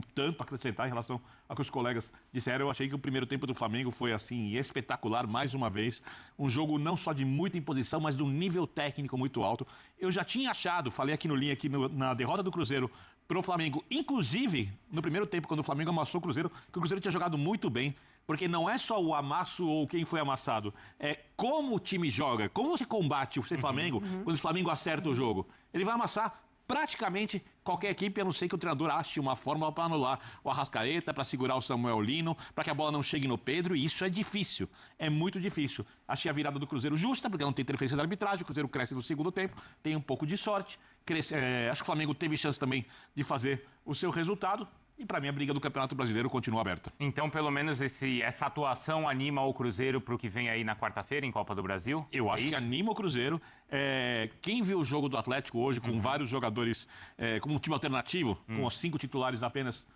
tenho tanto a acrescentar em relação ao que os colegas disseram. Eu achei que o primeiro tempo do Flamengo foi, assim, espetacular, mais uma vez. Um jogo não só de muita imposição, mas de um nível técnico muito alto. Eu já tinha achado, falei aqui no linha, na derrota do Cruzeiro pro Flamengo, inclusive no primeiro tempo, quando o Flamengo amassou o Cruzeiro, que o Cruzeiro tinha jogado muito bem, porque não é só o amasso ou quem foi amassado, é como o time joga, como você combate o Flamengo quando o Flamengo acerta o jogo. Ele vai amassar praticamente qualquer equipe, a não ser que o treinador ache uma fórmula para anular o Arrascaeta, para segurar o Samuel Lino, para que a bola não chegue no Pedro, e isso é difícil, é muito difícil. Achei a virada do Cruzeiro justa, porque não tem interferência da arbitragem, o Cruzeiro cresce no segundo tempo, tem um pouco de sorte, acho que o Flamengo teve chance também de fazer o seu resultado, e para mim a briga do Campeonato Brasileiro continua aberta. Então, pelo menos essa atuação anima o Cruzeiro para o que vem aí na quarta-feira em Copa do Brasil? Eu acho que anima o Cruzeiro. Quem viu o jogo do Atlético hoje, com vários jogadores, como um time alternativo, com os 5 titulares apenas,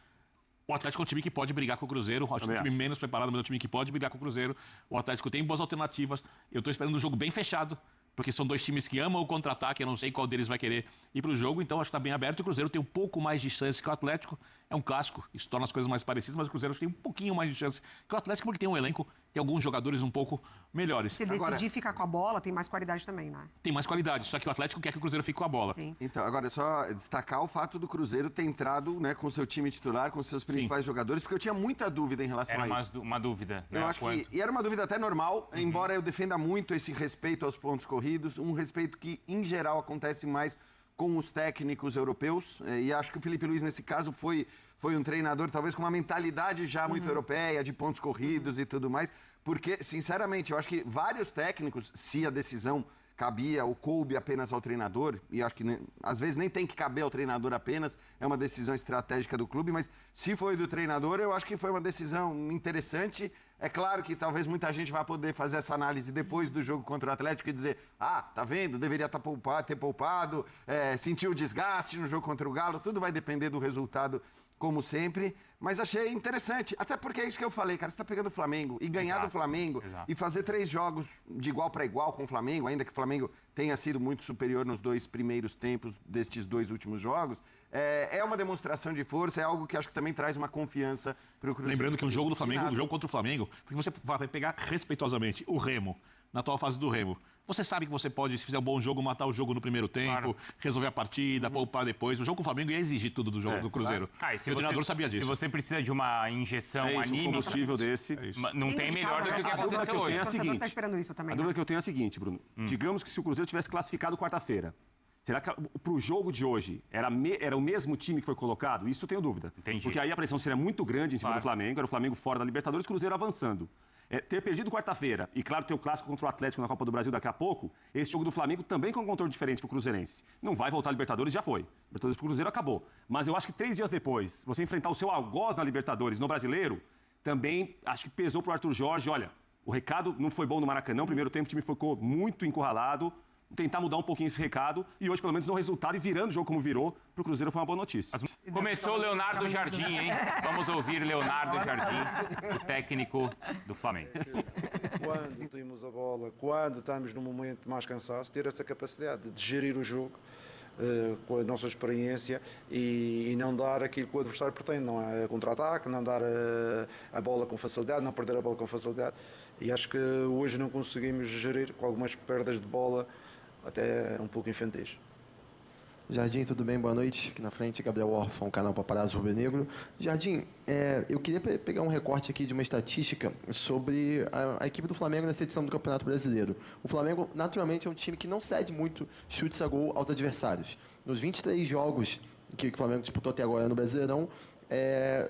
o Atlético é um time que pode brigar com o Cruzeiro. Acho que é um time menos preparado, mas é um time que pode brigar com o Cruzeiro. O Atlético tem boas alternativas. Eu estou esperando um jogo bem fechado, porque são 2 times que amam o contra-ataque, eu não sei qual deles vai querer ir para o jogo, então acho que está bem aberto. O Cruzeiro tem um pouco mais de chance que o Atlético, é um clássico, isso torna as coisas mais parecidas, mas o Cruzeiro tem um pouquinho mais de chance que o Atlético, porque tem um elenco e alguns jogadores um pouco melhores. Se decidir ficar com a bola, tem mais qualidade também, né? Tem mais qualidade, só que o Atlético quer que o Cruzeiro fique com a bola. Sim. Então, agora é só destacar o fato do Cruzeiro ter entrado, né, com o seu time titular, com os seus principais jogadores, porque eu tinha muita dúvida em relação a isso. Era uma dúvida, né? Eu acho que, e era uma dúvida até normal, embora eu defenda muito esse respeito aos pontos corridos, um respeito que, em geral, acontece mais com os técnicos europeus, e acho que o Felipe Luiz, nesse caso, foi um treinador talvez com uma mentalidade já muito europeia, de pontos corridos e tudo mais, porque, sinceramente, eu acho que vários técnicos, se a decisão cabia ou coube apenas ao treinador, e acho que às vezes nem tem que caber ao treinador apenas, é uma decisão estratégica do clube, mas se foi do treinador, eu acho que foi uma decisão interessante. É claro que talvez muita gente vá poder fazer essa análise depois do jogo contra o Atlético e dizer, tá vendo, deveria ter poupado, sentiu o desgaste no jogo contra o Galo, tudo vai depender do resultado, como sempre, mas achei interessante, até porque é isso que eu falei, cara, você tá pegando o Flamengo e ganhar do Flamengo e fazer 3 jogos de igual para igual com o Flamengo, ainda que o Flamengo tenha sido muito superior nos 2 primeiros tempos destes 2 últimos jogos, é uma demonstração de força, é algo que acho que também traz uma confiança para o Cruzeiro. Lembrando que o jogo do Flamengo, o jogo contra o Flamengo, porque você vai pegar respeitosamente o Remo, na atual fase do Remo. Você sabe que você pode, se fizer um bom jogo, matar o jogo no primeiro tempo, resolver a partida, poupar depois. O jogo com o Flamengo ia exigir tudo do jogo do Cruzeiro. E o treinador sabia disso. Se você precisa de uma injeção anímica, um combustível desse. Não tem melhor do que o que aconteceu hoje. A dúvida que eu tenho é a seguinte, Bruno. Digamos que se o Cruzeiro tivesse classificado quarta-feira, será que para o jogo de hoje era o mesmo time que foi colocado? Isso eu tenho dúvida. Entendi. Porque aí a pressão seria muito grande em cima do Flamengo, era o Flamengo fora da Libertadores, o Cruzeiro avançando. Ter perdido quarta-feira e, claro, ter o clássico contra o Atlético na Copa do Brasil daqui a pouco, esse jogo do Flamengo também com um contorno diferente para o Cruzeirense. Não vai voltar a Libertadores, já foi. Libertadores para o Cruzeiro acabou. Mas eu acho que 3 dias depois, você enfrentar o seu algoz na Libertadores, no Brasileiro, também acho que pesou para o Arthur Jorge. Olha, o recado não foi bom no Maracanã, no primeiro tempo o time ficou muito encurralado. Tentar mudar um pouquinho esse recado e hoje, pelo menos, no resultado e virando o jogo como virou, para o Cruzeiro foi uma boa notícia. Começou Leonardo Jardim, hein? Vamos ouvir Leonardo Jardim, o técnico do Flamengo. Quando temos a bola, quando estamos num momento de mais cansaço, ter essa capacidade de gerir o jogo com a nossa experiência e não dar aquilo que o adversário pretende, não é contra-ataque, não dar a bola com facilidade, não perder a bola com facilidade. E acho que hoje não conseguimos gerir com algumas perdas de bola até um pouco infantis. Jardim, tudo bem? Boa noite. Aqui na frente, Gabriel Orfão, canal Paparazzo Rubro-Negro. Jardim, eu queria pegar um recorte aqui de uma estatística sobre a equipe do Flamengo nessa edição do Campeonato Brasileiro. O Flamengo, naturalmente, é um time que não cede muito chutes a gol aos adversários. Nos 23 jogos que o Flamengo disputou até agora no Brasileirão,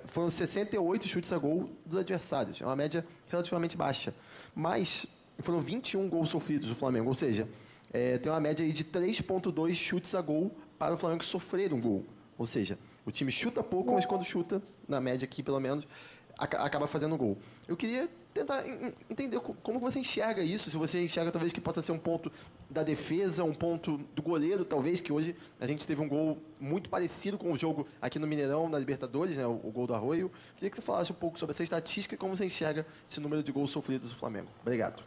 foram 68 chutes a gol dos adversários. É uma média relativamente baixa. Mas foram 21 gols sofridos do Flamengo, ou seja, tem uma média aí de 3,2 chutes a gol para o Flamengo sofrer um gol. Ou seja, o time chuta pouco, mas quando chuta, na média aqui pelo menos, acaba fazendo um gol. Eu queria tentar entender como você enxerga isso, se você enxerga talvez que possa ser um ponto da defesa, um ponto do goleiro, talvez, que hoje a gente teve um gol muito parecido com o jogo aqui no Mineirão, na Libertadores, né, o gol do Arroio. Queria que você falasse um pouco sobre essa estatística e como você enxerga esse número de gols sofridos do Flamengo. Obrigado.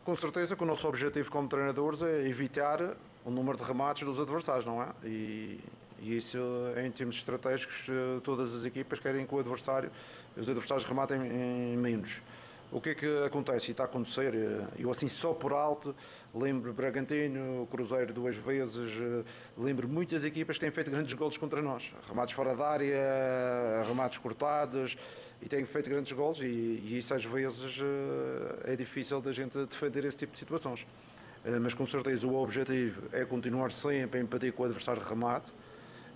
Com certeza que o nosso objetivo como treinadores é evitar o número de remates dos adversários, não é? E E isso, em termos estratégicos, todas as equipas querem que os adversários rematem em menos. O que é que acontece e está a acontecer? Eu assim só por alto lembro Bragantino, Cruzeiro 2 vezes, lembro muitas equipas que têm feito grandes golos contra nós. Remates fora da área, remates cortados e têm feito grandes golos e isso às vezes é difícil da gente defender esse tipo de situações. Mas com certeza o objetivo é continuar sempre a impedir que o adversário remate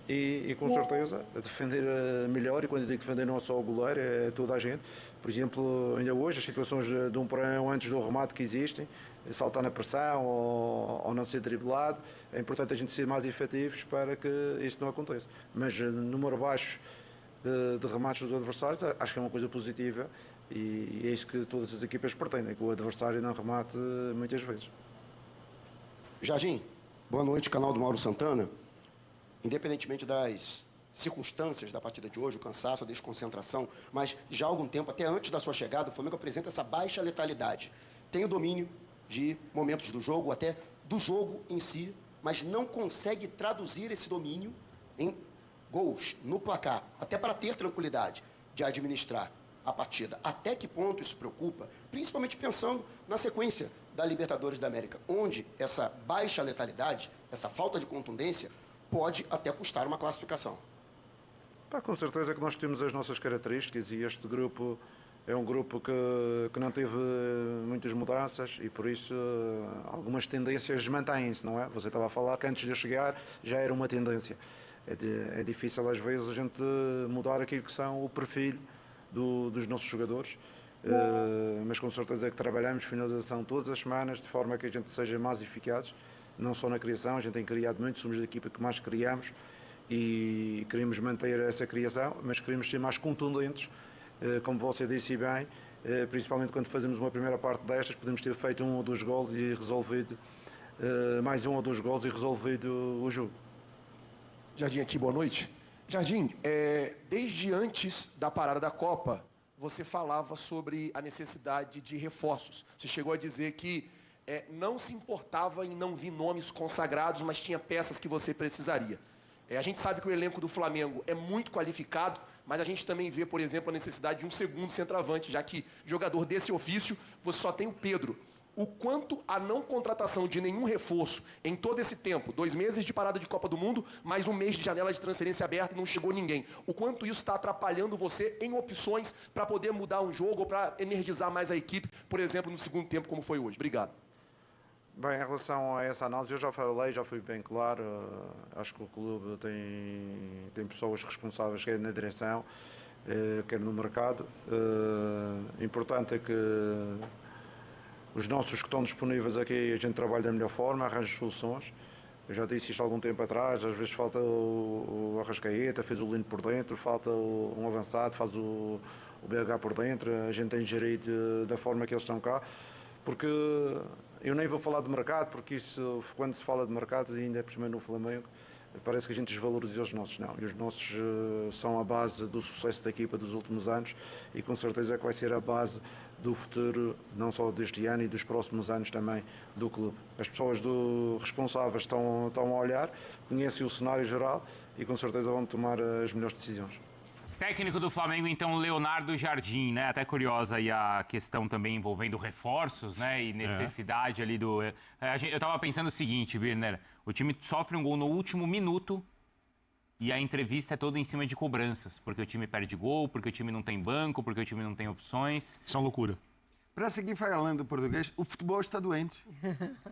e com certeza defender melhor, e quando eu digo defender não é só o goleiro, é toda a gente. Por exemplo, ainda hoje as situações de 1 para 1 antes do remate que existem, saltar na pressão ou não ser driblado, é importante a gente ser mais efetivos para que isso não aconteça. Mas número baixo de remates dos adversários acho que é uma coisa positiva e é isso que todas as equipas pretendem, que o adversário não remate muitas vezes. Jardim, boa noite, canal do Mauro Santana. Independentemente das circunstâncias da partida de hoje, o cansaço, a desconcentração, mas já há algum tempo, até antes da sua chegada, o Flamengo apresenta essa baixa letalidade. Tem o domínio de momentos do jogo, até do jogo em si, mas não consegue traduzir esse domínio em gols, no placar, até para ter tranquilidade de administrar a partida. Até que ponto isso preocupa? Principalmente pensando na sequência da Libertadores da América, onde essa baixa letalidade, essa falta de contundência, pode até custar uma classificação. Com certeza que nós temos as nossas características e este grupo é um grupo que não teve muitas mudanças e por isso algumas tendências mantêm-se, não é? Você estava a falar que antes de chegar já era uma tendência. É difícil às vezes a gente mudar aquilo que são o perfil dos nossos jogadores, mas com certeza que trabalhamos finalização todas as semanas de forma que a gente seja mais eficazes, não só na criação, a gente tem criado muito, somos a equipa que mais criamos e queremos manter essa criação, mas queremos ser mais contundentes, como você disse bem, principalmente quando fazemos uma primeira parte destas, podemos ter feito 1 ou 2 gols e resolvido, mais 1 ou 2 gols e resolvido o jogo. Jardim aqui, boa noite. Jardim, desde antes da parada da Copa, você falava sobre a necessidade de reforços. Você chegou a dizer que não se importava em não vir nomes consagrados, mas tinha peças que você precisaria. A gente sabe que o elenco do Flamengo é muito qualificado, mas a gente também vê, por exemplo, a necessidade de um segundo centroavante, já que jogador desse ofício, você só tem o Pedro. O quanto a não contratação de nenhum reforço em todo esse tempo, 2 meses de parada de Copa do Mundo, mais 1 mês de janela de transferência aberta e não chegou ninguém. O quanto isso está atrapalhando você em opções para poder mudar um jogo ou para energizar mais a equipe, por exemplo, no segundo tempo, como foi hoje. Obrigado. Bem, em relação a essa análise, eu já falei, já fui bem claro, acho que o clube tem pessoas responsáveis, quer na direção, quer no mercado. Importante é que os nossos que estão disponíveis aqui, a gente trabalha da melhor forma, arranja soluções. Eu já disse isto há algum tempo atrás, às vezes falta o Arrascaeta, fez o Lino por dentro, falta um avançado, faz o BH por dentro, a gente tem gerido da forma que eles estão cá, porque eu nem vou falar de mercado, porque isso, quando se fala de mercado, ainda é por cima no Flamengo, parece que a gente desvaloriza os nossos, não. E os nossos são a base do sucesso da equipa dos últimos anos e com certeza que vai ser a base do futuro, não só deste ano e dos próximos anos também do clube. As pessoas responsáveis estão a olhar, conhecem o cenário geral e com certeza vão tomar as melhores decisões. Técnico do Flamengo, então, Leonardo Jardim, né? Até curiosa aí a questão também envolvendo reforços, né? E necessidade ali do... Eu tava pensando o seguinte, Birner, o time sofre um gol no último minuto e a entrevista é toda em cima de cobranças, porque o time perde gol, porque o time não tem banco, porque o time não tem opções. Isso é uma loucura. Para seguir falando português, o futebol está doente.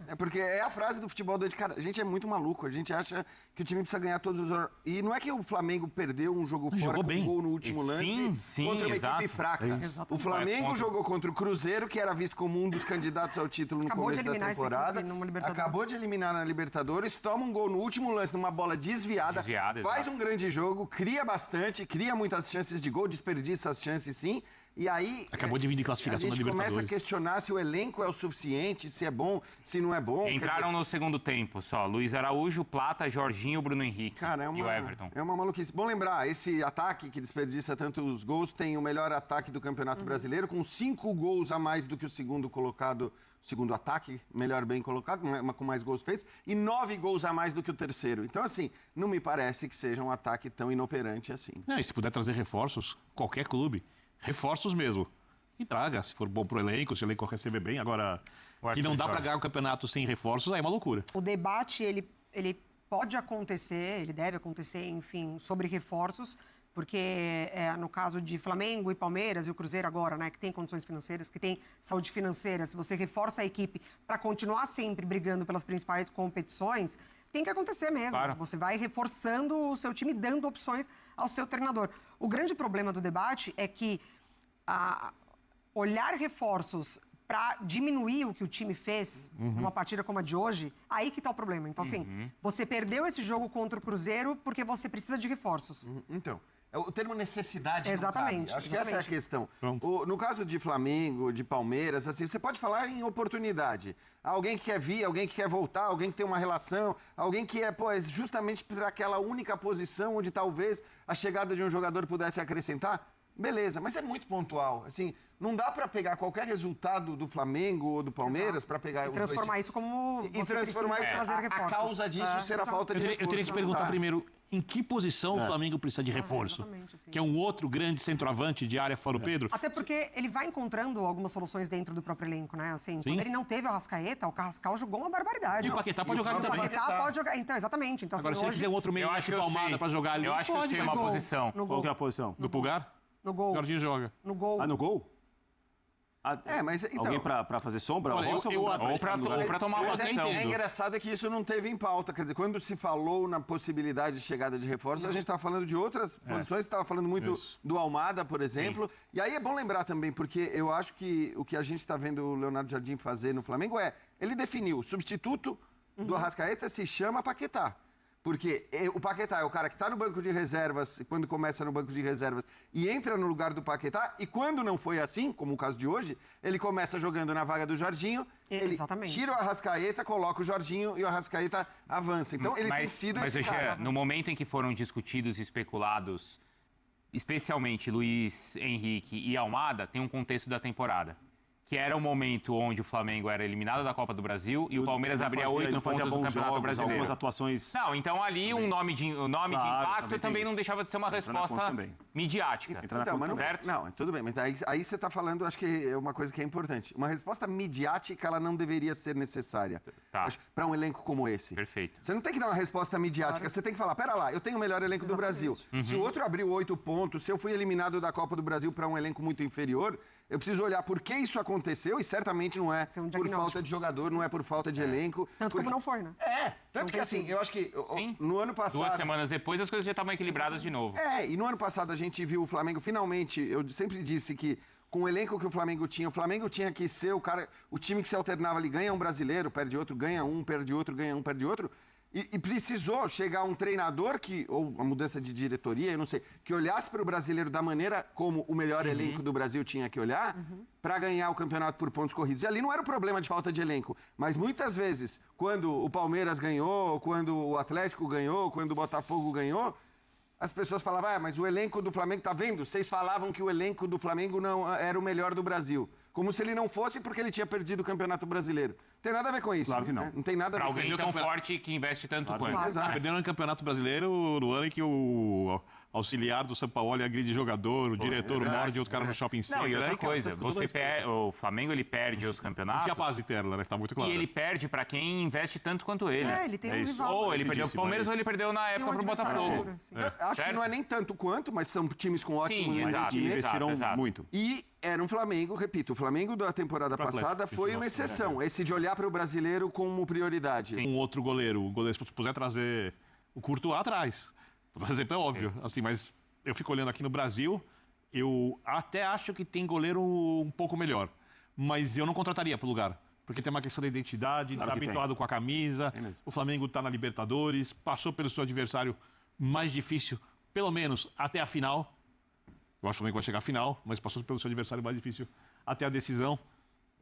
É porque é a frase do futebol doente. Cara, a gente é muito maluco. A gente acha que o time precisa ganhar todos os... E não é que o Flamengo perdeu um jogo fora com um gol no último lance contra uma equipe fraca. O Flamengo jogou contra o Cruzeiro, que era visto como um dos candidatos ao título no começo da temporada. Acabou de eliminar na Libertadores, toma um gol no último lance, numa bola desviada faz um grande jogo, cria bastante, cria muitas chances de gol, desperdiça as chances sim. E aí... Acabou de vir de classificação a da gente Libertadores. começa a questionar se o elenco é o suficiente, se é bom, se não é bom. Entraram no segundo tempo só. Luiz Araújo, Plata, Jorginho, Bruno Henrique Cara, e o Everton. é uma maluquice. Bom lembrar, esse ataque que desperdiça tantos gols tem o melhor ataque do Campeonato Brasileiro, com 5 gols a mais do que o segundo colocado, segundo ataque, melhor bem colocado, com mais gols feitos, e 9 gols a mais do que o terceiro. Então, assim, não me parece que seja um ataque tão inoperante assim. Não, e se puder trazer reforços, qualquer clube, reforços mesmo. E traga, se for bom pro elenco, se o elenco receber bem. Agora, que não dá para ganhar o campeonato sem reforços, aí é uma loucura. O debate, ele pode acontecer, ele deve acontecer, enfim, sobre reforços, porque no caso de Flamengo e Palmeiras e o Cruzeiro agora, né, que tem condições financeiras, que tem saúde financeira, se você reforça a equipe para continuar sempre brigando pelas principais competições, tem que acontecer mesmo. Claro. Você vai reforçando o seu time, dando opções ao seu treinador. O grande problema do debate é que olhar reforços para diminuir o que o time fez numa partida como a de hoje, aí que está o problema. Então, assim, você perdeu esse jogo contra o Cruzeiro porque você precisa de reforços. Então, o termo necessidade. Exatamente. Acho que essa é a questão. No caso de Flamengo, de Palmeiras, assim, você pode falar em oportunidade. Alguém que quer vir, alguém que quer voltar, alguém que tem uma relação, alguém que é justamente para aquela única posição onde talvez a chegada de um jogador pudesse acrescentar. Beleza, mas é muito pontual. Assim, não dá para pegar qualquer resultado do Flamengo ou do Palmeiras para pegar... E transformar isso como e transformar isso, trazer reforços. a causa disso ser a falta de reforço. Eu teria que te perguntar primeiro, em que posição o Flamengo precisa de reforço? exatamente, sim. Que é um outro grande centroavante de área fora o Pedro? Até porque ele vai encontrando algumas soluções dentro do próprio elenco, né? Assim, Sim. quando ele não teve o Arrascaeta, o Carrascal jogou uma barbaridade. E o Paquetá pode jogar ali O também. Paquetá pode jogar. Então, exatamente. Então, Agora, assim, se ele hoje, quiser um outro meio Eu acho que eu Palmada sei. para jogar ali, Eu acho que eu sei uma gol. posição. No Qual gol. que é a posição? do Pulgar, No gol. Jorginho joga. No gol. Ah, no gol? Mas então... Alguém pra fazer sombra? Olha, O Rossi eu- ou Ou pra tomar uma Mas posição. é engraçado que isso não teve em pauta. Quer dizer, quando se falou na possibilidade de chegada de reforços, a gente estava falando de outras posições, estava falando muito Isso. do Almada, por exemplo. E aí é bom lembrar também, porque eu acho que o que a gente está vendo o Leonardo Jardim fazer no Flamengo ele definiu, o substituto do Arrascaeta se chama Paquetá. Porque o Paquetá é o cara que está no banco de reservas, quando começa no banco de reservas, e entra no lugar do Paquetá, e quando não foi assim, como o caso de hoje, ele começa jogando na vaga do Jorginho, ele Exatamente. tira o Arrascaeta, coloca o Jorginho e o Arrascaeta avança. Então ele tem sido esse cara. No momento em que foram discutidos e especulados, especialmente Luiz Henrique e Almada, tem um contexto da temporada. Que era o momento onde o Flamengo era eliminado da Copa do Brasil e o Palmeiras abria 8 não fazia pontos no bons Campeonato jogos, Brasileiro. algumas atuações... Não, então ali o nome de impacto também também tem não isso. deixava de ser uma Entra na resposta conta também. midiática. Entra na Então, conta mas certo? não, tudo bem, mas aí você está falando, acho que é uma coisa que é importante. Uma resposta midiática, ela não deveria ser necessária Tá. para um elenco como esse. Perfeito. Você não tem que dar uma resposta midiática, você tem que falar, pera lá, eu tenho o melhor elenco do Brasil. Se o outro abriu 8 pontos, se eu fui eliminado da Copa do Brasil para um elenco muito inferior, eu preciso olhar por que isso aconteceu e certamente não é Tem um por diagnóstico. falta de jogador, não é por falta de elenco. Tanto porque... como não foi, né? Tanto que assim, eu acho que Sim. no ano passado... 2 semanas depois as coisas já estavam equilibradas de novo. E no ano passado a gente viu o Flamengo finalmente, eu sempre disse que com o elenco que o Flamengo tinha que ser o time que se alternava ali, ganha um brasileiro, perde outro, ganha um, perde outro, ganha um, perde outro. E precisou chegar um treinador ou uma mudança de diretoria, eu não sei, que olhasse para o brasileiro da maneira como o melhor elenco do Brasil tinha que olhar, para ganhar o campeonato por pontos corridos. E ali não era o problema de falta de elenco, mas muitas vezes, quando o Palmeiras ganhou, quando o Atlético ganhou, quando o Botafogo ganhou, as pessoas falavam, mas o elenco do Flamengo, tá vendo? Vocês falavam que o elenco do Flamengo não era o melhor do Brasil. Como se ele não fosse porque ele tinha perdido o Campeonato Brasileiro. Não tem nada a ver com isso. Claro que não. Né? Não tem nada a Pra ver com alguém isso. tão forte que investe tanto quanto. Claro. Exato. Perderam no Campeonato Brasileiro no ano em que o auxiliar do São Paulo agride jogador, o diretor morde outro cara no shopping center. Não, e outra Aí, cara, coisa, com todo respeito. o Flamengo ele perde os Não campeonatos tinha base interna, né? Que tá muito claro. e ele perde pra quem investe tanto quanto ele. Ele tem É um isso. rival. Ou ele perdeu pro Decidíssimo, Palmeiras é ou ele perdeu na Tem um época pro adversário Botafogo. duro, assim. Acho Certo? que não é nem tanto quanto, mas são times com ótimos Sim, investimentos. exato. E investiram exato. muito. E era um Flamengo, repito, o Flamengo da temporada Pro Atlético, passada foi uma exceção. Esse de olhar para o brasileiro como prioridade. Um outro goleiro, o goleiro, se puder trazer o Courtois atrás. Por exemplo, é óbvio, assim, mas eu fico olhando aqui no Brasil, eu até acho que tem goleiro um pouco melhor, mas eu não contrataria pro lugar. Porque tem uma questão da identidade, Claro tá que habituado com a camisa, Tem mesmo. o Flamengo tá na Libertadores, passou pelo seu adversário mais difícil, pelo menos até a final. Eu acho que o Flamengo vai chegar à final, mas passou pelo seu adversário mais difícil até a decisão.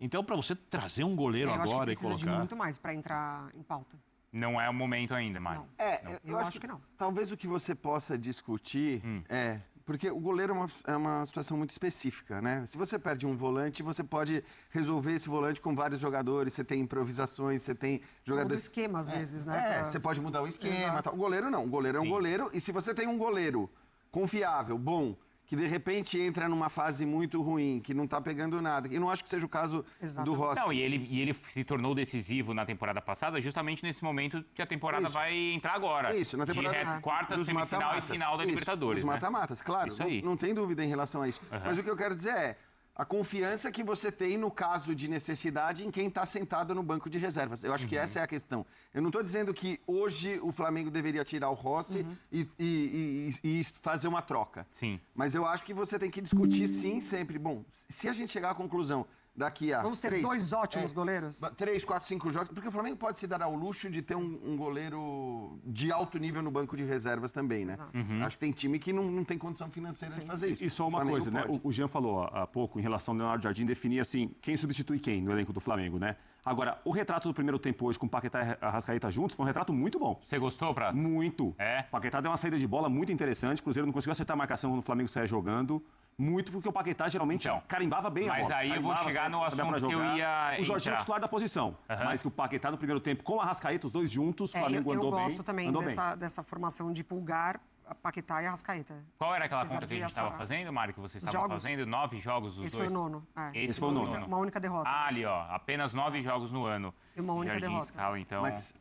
Então, para você trazer um goleiro Eu acho que agora e precisa de colocar... muito mais para entrar em pauta. Não é o momento ainda, Mário. Não. Eu acho que não. Talvez o que você possa discutir é... Porque o goleiro é uma situação muito específica, né? Se você perde um volante, você pode resolver esse volante com vários jogadores, você tem improvisações, você tem jogadores... Muda o esquema, às vezes, né? Você pode mudar o esquema. Exato. Tal. O goleiro não. O goleiro é um goleiro. E se você tem um goleiro confiável, bom, que de repente entra numa fase muito ruim, que não tá pegando nada, e não acho que seja o caso do Rossi. Não, e ele se tornou decisivo na temporada passada justamente nesse momento que a temporada vai entrar agora. Isso, na temporada quarta, dos semifinal e mata-matas. final da Isso, Libertadores. Os né? mata-matas, claro. Isso aí. Não tem dúvida em relação a isso. Mas o que eu quero dizer é a confiança que você tem no caso de necessidade em quem está sentado no banco de reservas. Eu acho que essa é a questão. Eu não estou dizendo que hoje o Flamengo deveria tirar o Rossi e fazer uma troca. Sim. Mas eu acho que você tem que discutir sim sempre. Bom, se a gente chegar à conclusão daqui a... Vamos ter dois ótimos goleiros? 3, 4, 5 jogos, porque o Flamengo pode se dar ao luxo de ter um goleiro de alto nível no banco de reservas também, né? Acho que tem time que não tem condição financeira de fazer isso. E só uma Flamengo coisa, né? pode. O Jean falou há pouco em relação ao Leonardo Jardim, definir assim, quem substitui quem no elenco do Flamengo, né? Agora, o retrato do primeiro tempo hoje com o Paquetá e Arrascaeta juntos foi um retrato muito bom. Você gostou, Prats? Muito. É? O Paquetá deu uma saída de bola muito interessante, o Cruzeiro não conseguiu acertar a marcação quando o Flamengo saía jogando. Muito porque o Paquetá geralmente carimbava bem a bola. Mas aí eu vou chegar no sabia pra assunto que eu jogar. ia O Jorginho é entrar. titular da posição. Mas que o Paquetá no primeiro tempo com a Arrascaeta, os dois juntos, o Flamengo eu andou bem. gosto também andou bem. dessa formação de Pulgar, Paquetá e Arrascaeta. Qual era aquela Apesar conta que a de gente estava essa- fazendo, Mário, que você estava jogos? fazendo? 9 jogos os Esse dois? foi o nono. Esse foi o nono. Uma única derrota. Ah, ali, ó. Apenas 9 jogos no ano. E uma única Jardim derrota. Scala, então... Mas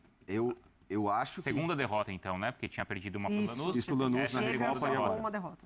eu acho que... Segunda derrota, então, né? Porque tinha perdido uma pro Isso. Lanús. Isso pro Lanús Essa na é a Chega segunda Copa e só agora. com uma derrota.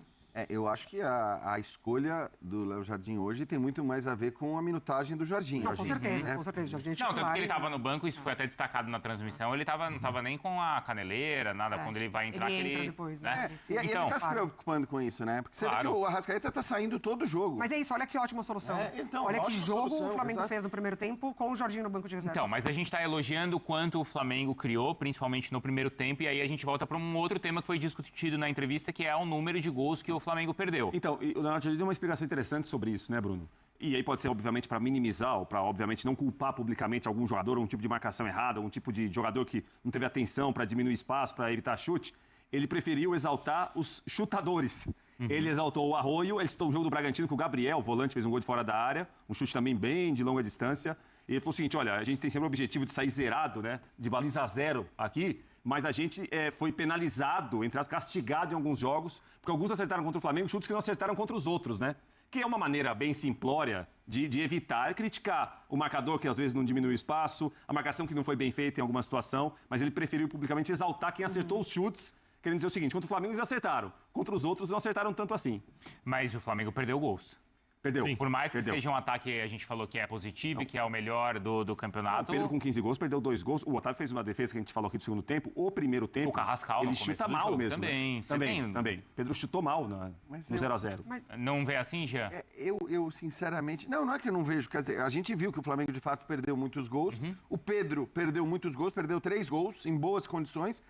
Eu acho que a escolha do Léo Jardim hoje tem muito mais a ver com a minutagem do Jardim. Não, com certeza, né? com certeza. Jardim é Não, titular. tanto que ele estava no banco, isso foi até destacado na transmissão, ele não tava nem com a caneleira, nada, quando ele vai entrar... ele que entra depois, né? E ele Então, está se preocupando com isso, né? Porque você vê Claro. que o Arrascaeta está saindo todo jogo. Mas é isso, olha que ótima solução. Então, olha que ótima jogo solução, o Flamengo exato. fez no primeiro tempo com o Jorginho no banco de reservas. Então, mas a gente está elogiando o quanto o Flamengo criou, principalmente no primeiro tempo, e aí a gente volta para um outro tema que foi discutido na entrevista, que é o número de gols que o Flamengo perdeu. Então, e o Leonardo Jardim deu uma explicação interessante sobre isso, né, Bruno? E aí pode ser, obviamente, para minimizar ou para, obviamente, não culpar publicamente algum jogador, um tipo de marcação errada, um tipo de jogador que não teve atenção para diminuir espaço, para evitar chute. Ele preferiu exaltar os chutadores. Ele exaltou o Arroio, ele citou o jogo do Bragantino, que o Gabriel, o volante, fez um gol de fora da área, um chute também bem de longa distância. E ele falou o seguinte, olha, a gente tem sempre o objetivo de sair zerado, né, de baliza zero aqui, mas a gente foi penalizado, entre aspas, castigado em alguns jogos, porque alguns acertaram contra o Flamengo, chutes que não acertaram contra os outros, né? Que é uma maneira bem simplória de evitar criticar o marcador que às vezes não diminui o espaço, a marcação que não foi bem feita em alguma situação, mas ele preferiu publicamente exaltar quem acertou os chutes, querendo dizer o seguinte, contra o Flamengo eles acertaram, contra os outros não acertaram tanto assim. Mas o Flamengo perdeu gols. Perdeu. Sim. Por mais que Perdeu. seja um ataque, a gente falou que é positivo, e que é o melhor do O campeonato. Pedro com 15 gols, perdeu 2 gols. O Otávio fez uma defesa que a gente falou aqui do segundo tempo. O primeiro tempo, O Carrascal ele no começo chuta do mal jogo mesmo. também. Né? Você Também, tem- também. Pedro chutou mal no 0x0. Não vê assim, Jean? Eu, sinceramente... Não é que eu não vejo. Quer dizer, a gente viu que o Flamengo, de fato, perdeu muitos gols. O Pedro perdeu muitos gols, perdeu 3 gols em boas condições.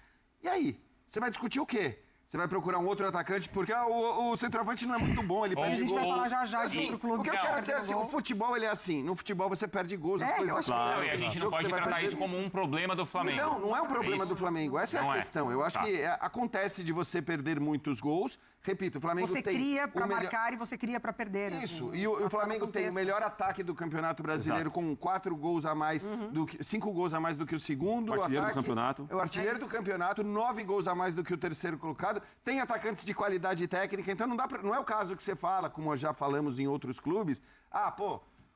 E aí? Você vai discutir o quê? Você vai procurar um outro atacante, porque o centroavante não é muito bom, ele A perde gente gol. vai falar já de outro clube. O que eu tá quero dizer é perdendo assim, gol. o futebol ele é assim. No futebol você perde gols, as É, coisas eu acho que acontecem. Não, e a gente O não jogo pode você vai tratar perder isso como um problema do Flamengo. Então, não é um problema isso? do Flamengo. Essa é Não a é. questão. Eu acho Tá. que acontece de você perder muitos gols. Repito, o Flamengo Você tem... cria para o melhor- marcar e você cria para perder. Isso, assim. e o Tá Flamengo no tem o contexto. melhor ataque do Campeonato Brasileiro, com 4 gols a mais do que 5 gols a mais do que o segundo. O artilheiro do ataque, campeonato. É o artilheiro É do isso. campeonato, 9 gols a mais do que o terceiro colocado. Tem atacantes de qualidade técnica, então não é o caso que você fala, como já falamos em outros clubes.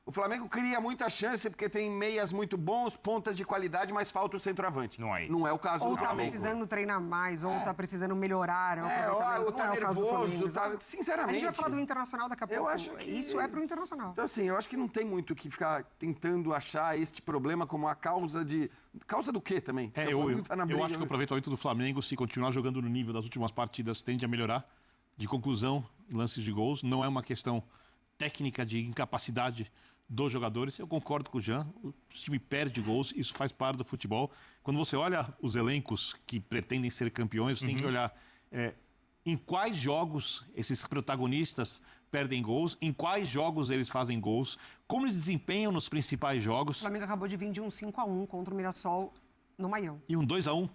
O Flamengo cria muita chance porque tem meias muito bons, pontas de qualidade, mas falta o centroavante. Não é isso. Não é o caso Ou do tá Flamengo. precisando treinar mais, ou tá precisando melhorar o ou aproveitamento. tá Não é o caso do nervoso, Flamengo. tá- exato. sinceramente. A gente vai falar do Internacional daqui a pouco. Eu acho que- Isso é pro Internacional. Então, assim, eu acho que não tem muito o que ficar tentando achar este problema como a causa de... Causa do quê também? Porque o Flamengo tá na Eu briga, acho que o né? aproveitamento do Flamengo, se continuar jogando no nível das últimas partidas, tende a melhorar. De conclusão, em lances de gols, não é uma questão técnica de incapacidade dos jogadores. Eu concordo com o Jean, o time perde gols, isso faz parte do futebol. Quando você olha os elencos que pretendem ser campeões, você tem que olhar em quais jogos esses protagonistas perdem gols, em quais jogos eles fazem gols, como eles desempenham nos principais O jogos. Flamengo acabou de vir de um 5-1 contra o Mirassol no Maião. E um 2-1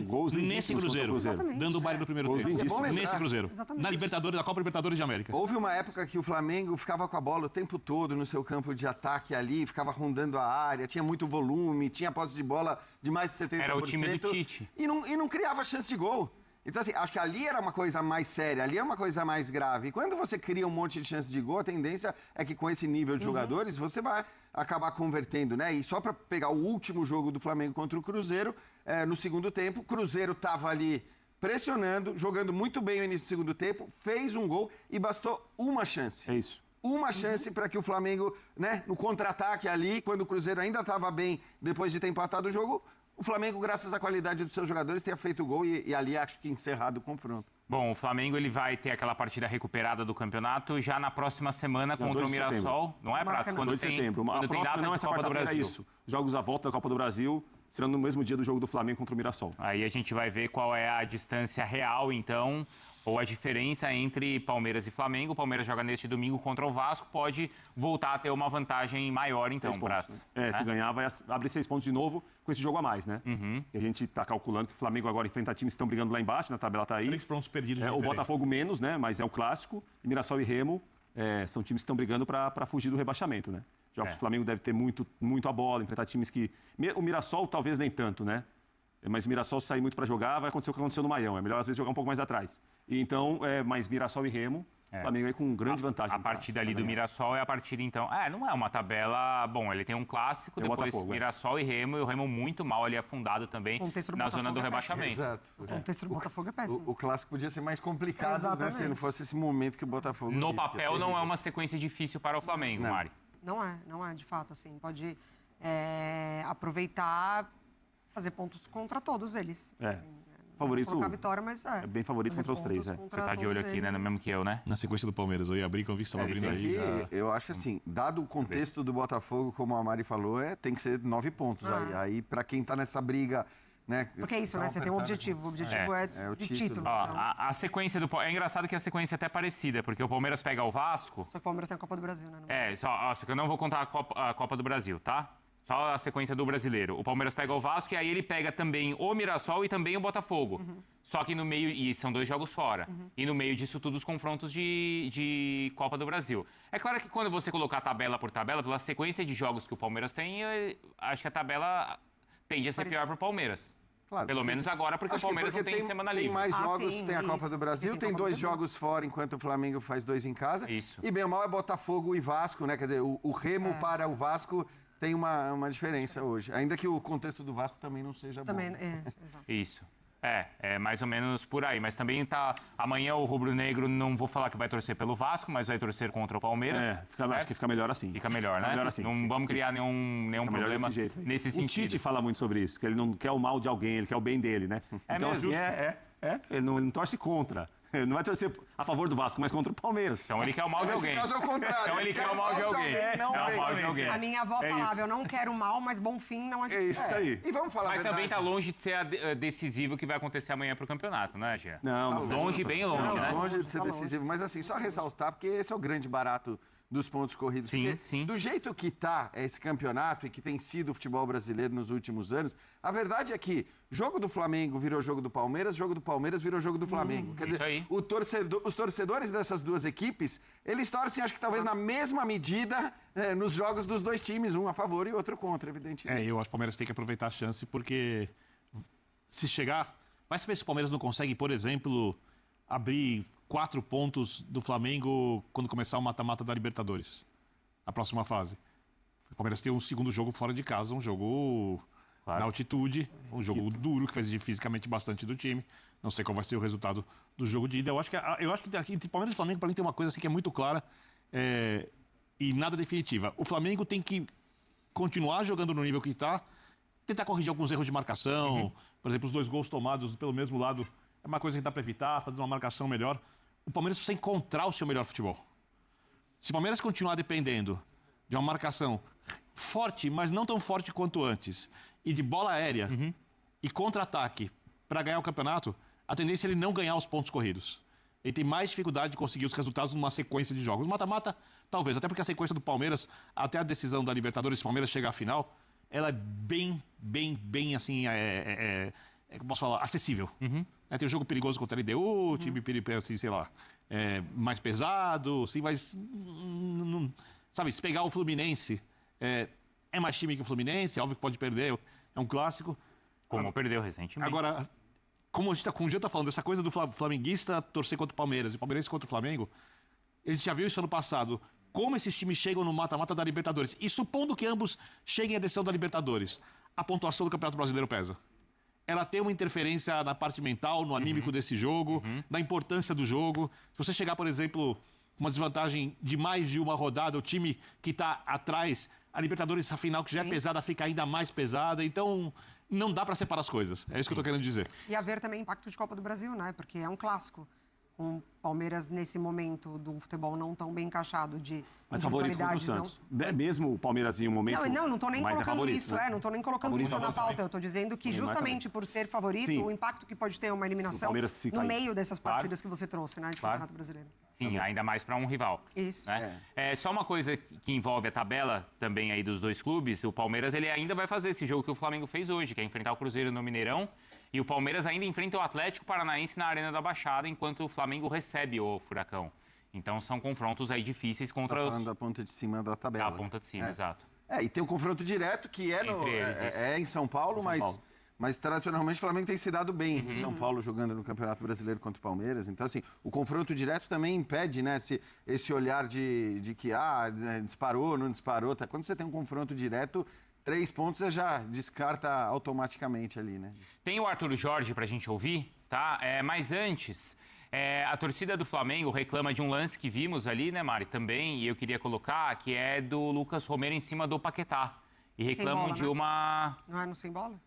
gols nesse lindíssimos contra o Cruzeiro. Exatamente. Dando o baile no primeiro Gols tempo. lindíssimos. Nesse Cruzeiro. Exatamente. Na Libertadores, na Copa Libertadores de América. Houve uma época que o Flamengo ficava com a bola o tempo todo no seu campo de ataque ali, ficava rondando a área, tinha muito volume, tinha posse de bola de mais de 70%. Era o time do Tite. E não criava chance de gol. Então, assim, acho que ali era uma coisa mais séria, ali era uma coisa mais grave. E quando você cria um monte de chance de gol, a tendência é que com esse nível de jogadores, você vai acabar convertendo, né? E só para pegar o último jogo do Flamengo contra o Cruzeiro, no segundo tempo, o Cruzeiro estava ali pressionando, jogando muito bem no início do segundo tempo, fez um gol e bastou uma chance. É isso. Uma chance para que o Flamengo, né, no contra-ataque ali, quando o Cruzeiro ainda estava bem, depois de ter empatado o jogo, o Flamengo, graças à qualidade dos seus jogadores, tenha feito o gol e ali acho que encerrado o confronto. Bom, o Flamengo ele vai ter aquela partida recuperada do campeonato já na próxima semana contra o 2 de setembro. Mirassol. Não é, Pratos? Quando 2 de tem, setembro. quando A tem próxima data não de essa Copa do quarta-feira, Brasil. isso. Jogos à volta da Copa do Brasil serão no mesmo dia do jogo do Flamengo contra o Mirassol. Aí a gente vai ver qual é a distância real, então, ou a diferença entre Palmeiras e Flamengo. O Palmeiras joga neste domingo contra o Vasco, pode voltar a ter uma vantagem maior, então, 6 pontos, Prats. né? Se ganhar, vai abrir 6 pontos de novo com esse jogo a mais, né? E a gente está calculando que o Flamengo agora enfrenta times que estão brigando lá embaixo, na tabela está aí. 3 pontos perdidos de O diferença. Botafogo menos, né? Mas é o clássico. E Mirassol e Remo são times que estão brigando para fugir do rebaixamento, né? Jogos que o Flamengo deve ter muito a bola, enfrentar times que... O Mirassol talvez nem tanto, né? Mas o Mirassol sair muito para jogar, vai acontecer o que aconteceu no Maião. É melhor, às vezes, jogar um pouco mais atrás. E então, mas Mirassol e Remo, o Flamengo aí com grande vantagem. A partida ali do Mirassol é a partida, então... não é uma tabela... Bom, ele tem um clássico, Tem o depois Botafogo, Mirassol e Remo muito mal ali afundado também Contexto do na zona do Botafogo é péssimo. rebaixamento. Exato. O contexto do Botafogo é péssimo. O clássico podia ser mais complicado, né, Exatamente. se não fosse esse momento que o Botafogo... No vive, que papel não é terrível. uma sequência difícil para o Flamengo, Não. Mari. Não é, de fato, assim. Pode aproveitar, fazer pontos contra todos eles. Assim, Favorito- não colocar a vitória, mas é bem favorito fazer contra os três, pontos né? Você contra tá de olho todos aqui, né? eles. No mesmo que eu, né? Na sequência do Palmeiras, eu ia abrir, que eu vi que você estava abrindo aí. Que já. eu acho que assim, dado o contexto do Botafogo, como a Mari falou, tem que ser 9 pontos. Aí para quem tá nessa briga, né? Porque é isso, né? Você tem um objetivo. O objetivo é o de título. título. Ó, então. a sequência do... É engraçado que a sequência é até parecida, porque o Palmeiras pega o Vasco... Só que o Palmeiras tem a Copa do Brasil, né? Não- Só que eu não vou contar a Copa do Brasil, tá? Só a sequência do Brasileiro. O Palmeiras pega o Vasco e aí ele pega também o Mirassol e também o Botafogo. Só que no meio... E são 2 jogos fora. E no meio disso tudo os confrontos de Copa do Brasil. É claro que quando você colocar tabela por tabela, pela sequência de jogos que o Palmeiras tem, eu acho que a tabela tende a ser pior para o Palmeiras. Claro, Pelo porque- menos agora, porque o Acho que Palmeiras não porque tem semana tem livre. mais jogos, sim, tem a Copa isso. do Brasil, E tem tem Copa 2 do Brasil. jogos fora, enquanto o Flamengo faz 2 em casa. Isso. E bem ou mal é Botafogo e Vasco, né? Quer dizer, o Remo para o Vasco tem uma diferença hoje. Ainda que o contexto do Vasco também não seja Também, bom. exato. Isso. É mais ou menos por aí. Mas também tá... Amanhã o Rubro Negro, não vou falar que vai torcer pelo Vasco, mas vai torcer contra o Palmeiras. Acho certo? que fica melhor assim. Fica melhor, né? Melhor assim. Não vamos criar nenhum Fica melhor problema desse jeito. nesse O sentido. Tite fala muito sobre isso, que ele não quer o mal de alguém, ele quer o bem dele, né? Então, mesmo? assim, ele não torce contra. Ele não vai torcer a favor do Vasco, mas contra o Palmeiras. Então ele quer o mal de Nesse alguém. caso é o contrário. Então ele quer o mal de alguém. não Quer o bem. mal de alguém. A minha avó É falava, isso. eu não quero mal, mas bom fim não É adianta. isso aí. E vamos falar Mas a verdade. também tá longe de ser decisivo que vai acontecer amanhã pro campeonato, né, Gê? Não, Longe, bem longe, Não, né? longe de ser Tá longe. decisivo, mas assim, só ressaltar, porque esse é o grande barato dos pontos corridos. Sim, Porque sim. do jeito que tá esse campeonato e que tem sido o futebol brasileiro nos últimos anos, a verdade é que jogo do Flamengo virou jogo do Palmeiras, jogo do Palmeiras virou jogo do Flamengo. Quer dizer, isso aí. os torcedores dessas duas equipes, eles torcem, acho que talvez na mesma medida, nos jogos dos dois times, um a favor e outro contra, evidentemente. Eu acho que o Palmeiras tem que aproveitar a chance, porque se chegar... Vai saber se o Palmeiras não consegue, por exemplo, abrir 4 pontos do Flamengo quando começar o mata-mata da Libertadores, a próxima fase. O Palmeiras tem um segundo jogo fora de casa, um jogo na altitude, um jogo duro, que vai exigir fisicamente bastante do time. Não sei qual vai ser o resultado do jogo de ida. Eu acho que entre Palmeiras e Flamengo, para mim, tem uma coisa assim que é muito clara e nada definitiva. O Flamengo tem que continuar jogando no nível que está, tentar corrigir alguns erros de marcação. Por exemplo, os 2 gols tomados pelo mesmo lado é uma coisa que dá para evitar, fazer uma marcação melhor. O Palmeiras precisa encontrar o seu melhor futebol. Se o Palmeiras continuar dependendo de uma marcação forte, mas não tão forte quanto antes, e de bola aérea e contra-ataque para ganhar o campeonato, a tendência é ele não ganhar os pontos corridos. Ele tem mais dificuldade de conseguir os resultados numa sequência de jogos. Mata-mata, talvez. Até porque a sequência do Palmeiras, até a decisão da Libertadores, se o Palmeiras chegar à final, ela é bem assim, como posso falar, acessível. Tem um jogo perigoso contra a LDU, time assim, sei lá, mais pesado, assim, mas... sabe, se pegar o Fluminense, é mais time que o Fluminense, óbvio que pode perder, é um clássico. Como perdeu recentemente. Agora, como o Jean tá falando, essa coisa do flamenguista torcer contra o Palmeiras e o palmeirense contra o Flamengo, a gente já viu isso ano passado. Como esses times chegam no mata-mata da Libertadores. E supondo que ambos cheguem à decisão da Libertadores, a pontuação do Campeonato Brasileiro pesa. Ela tem uma interferência na parte mental, no anímico desse jogo, na importância do jogo. Se você chegar, por exemplo, uma desvantagem de mais de uma rodada, o time que está atrás, a Libertadores, a final que já é pesada, fica ainda mais pesada. Então, não dá para separar as coisas. É isso que eu estou querendo dizer. E haver também impacto de Copa do Brasil, né? Porque é um clássico. Com o Palmeiras, nesse momento, de um futebol não tão bem encaixado, de Mas favorito contra o Santos. Mesmo o Palmeiras em um momento... Não estou nem colocando favorito, isso. né? Não estou nem colocando isso na pauta. Eu estou dizendo que justamente por ser favorito, o impacto que pode ter uma eliminação no meio dessas partidas que você trouxe, né? De Campeonato Brasileiro. Sim, ainda mais para um rival. Isso. Né? Só uma coisa que envolve a tabela também aí dos dois clubes, o Palmeiras ele ainda vai fazer esse jogo que o Flamengo fez hoje, que é enfrentar o Cruzeiro no Mineirão, e o Palmeiras ainda enfrenta o Atlético Paranaense na Arena da Baixada, enquanto o Flamengo recebe o Furacão. Então são confrontos aí difíceis contra os... da ponta de cima da tabela. Da ponta de cima, exato. E tem um confronto direto que é em São Paulo, mas tradicionalmente o Flamengo tem se dado bem em São Paulo jogando no Campeonato Brasileiro contra o Palmeiras. Então, assim, o confronto direto também impede, né, esse olhar de que, disparou, não disparou. Tá? Quando você tem um confronto direto, 3 pontos você já descarta automaticamente ali, né? Tem o Arthur Jorge pra gente ouvir, tá? Mas antes, a torcida do Flamengo reclama de um lance que vimos ali, né, Mari, também, e eu queria colocar, que é do Lucas Romero em cima do Paquetá. E reclamam de uma... Não é no sem bola?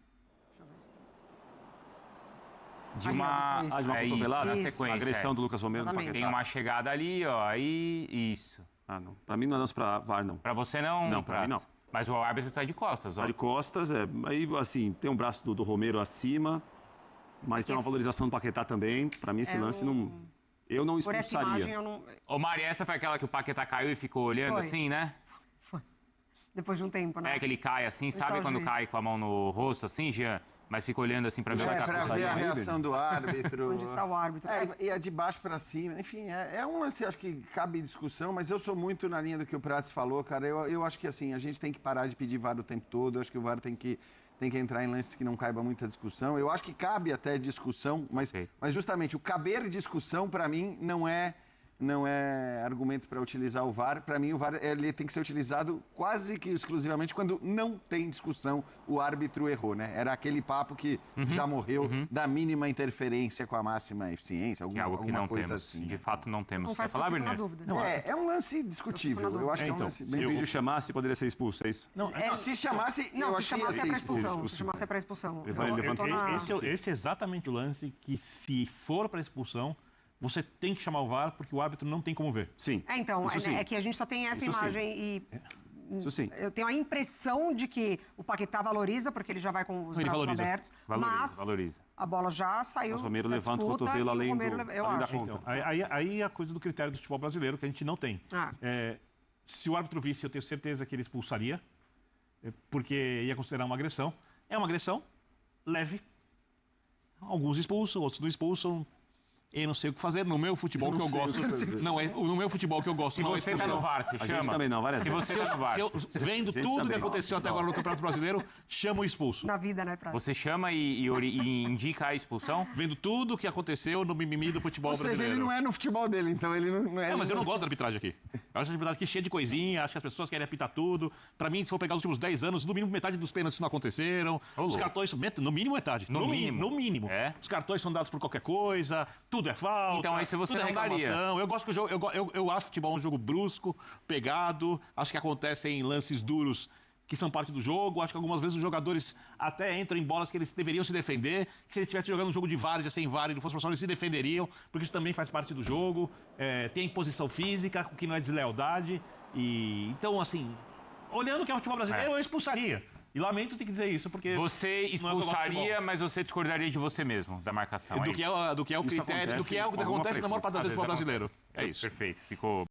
De uma cotovelada, na sequência. A agressão do Lucas Romero no Paquetá. Tem uma chegada ali, ó, aí, isso. Não. Pra mim não é lance pra VAR, não. Pra você não? Não, pra mim não. Mas o árbitro tá de costas, ó. Tá de costas, aí, assim, tem um braço do Romero acima, mas tem uma valorização do Paquetá também. Pra mim, esse lance não... Eu não expulsaria. Por essa imagem, eu não... Ô, Mari, essa foi aquela que o Paquetá caiu e ficou olhando assim, né? Foi. Depois de um tempo, né? É que ele cai assim, sabe quando cai com a mão no rosto, assim, Jean? Mas fica olhando assim pra ver pra ver a reação do árbitro. Onde está o árbitro. E é de baixo pra cima. Enfim, é um lance, acho que cabe discussão, mas eu sou muito na linha do que o Prates falou, cara. Eu acho que, assim, a gente tem que parar de pedir VAR o tempo todo. Eu acho que o VAR tem que entrar em lances que não caiba muita discussão. Eu acho que cabe até discussão, mas justamente o caber discussão, pra mim, não é argumento para utilizar o VAR. Para mim, o VAR ele tem que ser utilizado quase que exclusivamente quando não tem discussão, o árbitro errou, né? Era aquele papo que já morreu da mínima interferência com a máxima eficiência, alguma que não coisa temos. assim. De fato, não temos. Quer falar, Bernardo? É um lance discutível. Eu acho que é um lance se o vídeo chamasse, poderia ser expulso, é isso? Se chamasse, não, se chamasse é para expulsão. Se chamasse é para expulsão. Esse é exatamente o lance que, se for para expulsão, você tem que chamar o VAR, porque o árbitro não tem como ver. Sim. É que a gente só tem essa imagem e... Isso sim. Eu tenho a impressão de que o Paquetá valoriza, porque ele já vai com os braços abertos. Valoriza. A bola já saiu. Mas o Romero levanta o cotovelo além da conta. Então, aí é a coisa do critério do futebol brasileiro, que a gente não tem. Se o árbitro visse, eu tenho certeza que ele expulsaria, porque ia considerar uma agressão. É uma agressão leve. Alguns expulsam, outros não expulsam. Eu não sei o que fazer. No meu futebol que eu gosto. No meu futebol que eu gosto. Se você tá no VAR, se chama. A gente também não, várias vezes. Se você tá no VAR. Vendo tudo que aconteceu até agora no Campeonato Brasileiro, chama o expulso. Na vida, né, Prato? Você chama e indica a expulsão? Vendo tudo que aconteceu no mimimi do futebol brasileiro. Ou seja, ele não é no futebol dele, então ele não é... Não, mas eu não gosto da arbitragem aqui. Eu acho a arbitragem aqui cheia de coisinha, acho que as pessoas querem apitar tudo. Pra mim, se for pegar os últimos 10 anos, no mínimo metade dos pênaltis não aconteceram. Os cartões, no mínimo metade. No mínimo. Os cartões são dados por qualquer coisa, tudo é falta. Então, aí se você não daria. Eu gosto que o jogo... Eu acho futebol um jogo brusco, pegado. Acho que acontecem lances duros que são parte do jogo. Acho que algumas vezes os jogadores até entram em bolas que eles deveriam se defender. Que se eles estivessem jogando um jogo de várzea sem VAR e não fosse profissional, eles se defenderiam, porque isso também faz parte do jogo. Tem imposição física, o que não é deslealdade. Então, assim, olhando o que é o futebol brasileiro, eu expulsaria. E lamento ter que dizer isso, porque... Você não é o que eu gosto de expulsaria, futebol. mas você discordaria de você mesmo, da marcação. Do que é o Isso critério, do que é o que acontece acontece na maior parte do com futebol brasileiro. É isso. Perfeito, ficou...